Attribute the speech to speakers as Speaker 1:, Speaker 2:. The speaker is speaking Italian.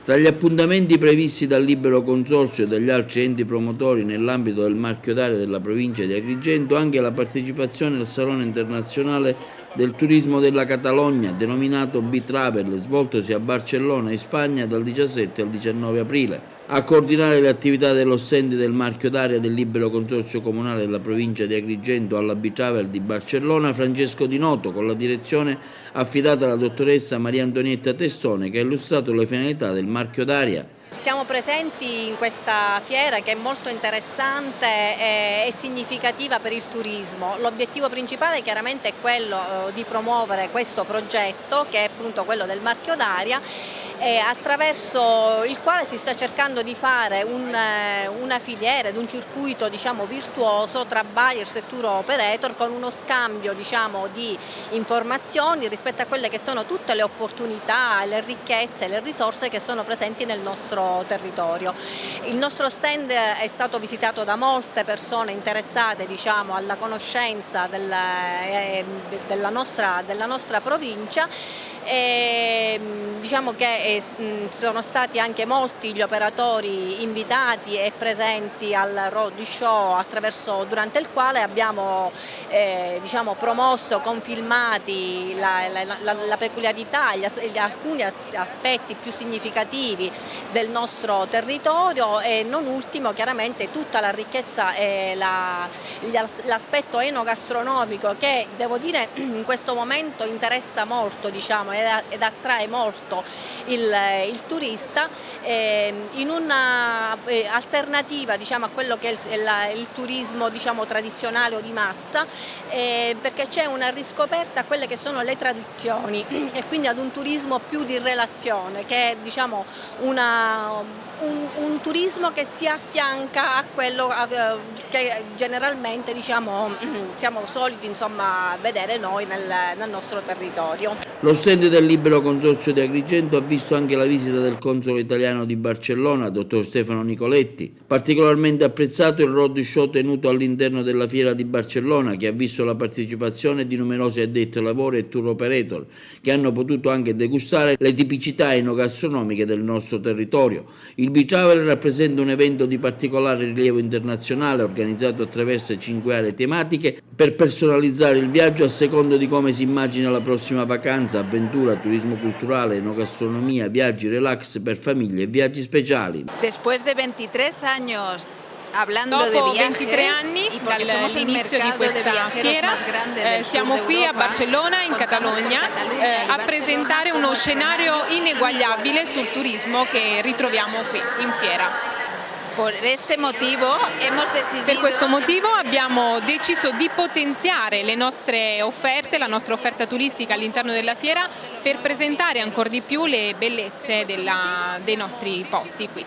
Speaker 1: Tra gli appuntamenti previsti dal Libero Consorzio e dagli altri enti promotori nell'ambito del marchio d'aria della provincia di Agrigento anche la partecipazione al Salone internazionale del turismo della Catalogna, denominato B-Travel, svoltosi a Barcellona in Spagna dal 17 al 19 aprile. A coordinare le attività dello stand del marchio d'aria del Libero Consorzio Comunale della provincia di Agrigento alla B-Travel di Barcellona, Francesco Di Noto, con la direzione affidata alla dottoressa Maria Antonietta Testone, che ha illustrato le finalità del marchio d'aria.
Speaker 2: Siamo presenti in questa fiera che è molto interessante e significativa per il turismo. L'obiettivo principale chiaramente è quello di promuovere questo progetto, che è appunto quello del marchio d'aria, attraverso il quale si sta cercando di fare una filiera, un circuito virtuoso tra buyers e tour operator, con uno scambio di informazioni rispetto a quelle che sono tutte le opportunità, le ricchezze, le risorse che sono presenti nel nostro territorio. Il nostro stand è stato visitato da molte persone interessate alla conoscenza della nostra provincia, e diciamo che sono stati anche molti gli operatori invitati e presenti al road show, durante il quale abbiamo promosso con filmati la peculiarità e alcuni aspetti più significativi del nostro territorio, e non ultimo chiaramente tutta la ricchezza e l'aspetto enogastronomico, che devo dire in questo momento interessa molto ed attrae molto il turista, in una alternativa a quello che è il turismo tradizionale o di massa, perché c'è una riscoperta a quelle che sono le tradizioni e quindi ad un turismo più di relazione, che è un turismo che si affianca a quello che generalmente siamo soliti vedere noi nel nostro territorio.
Speaker 1: Lo stand del Libero Consorzio di Agrigento ha visto anche la visita del console italiano di Barcellona, dottor Stefano Nicoletti. Particolarmente apprezzato il road show tenuto all'interno della fiera di Barcellona, che ha visto la partecipazione di numerosi addetti ai lavori e tour operator, che hanno potuto anche degustare le tipicità enogastronomiche del nostro territorio. Il B-Travel rappresenta un evento di particolare rilievo internazionale, organizzato attraverso 5 aree tematiche per personalizzare il viaggio a secondo di come si immagina la prossima vacanza: avventura, turismo culturale, enogastronomia, viaggi relax per famiglie e viaggi speciali.
Speaker 3: Después de 23 años hablando
Speaker 4: Dopo
Speaker 3: de viajes,
Speaker 4: 23 anni dall'inizio di questa fiera siamo qui a Barcellona, in Catalogna, a presentare uno scenario ineguagliabile sul turismo che ritroviamo qui in fiera. Per questo motivo abbiamo deciso di potenziare le nostre offerte, la nostra offerta turistica all'interno della fiera, per presentare ancora di più le bellezze dei nostri posti qui.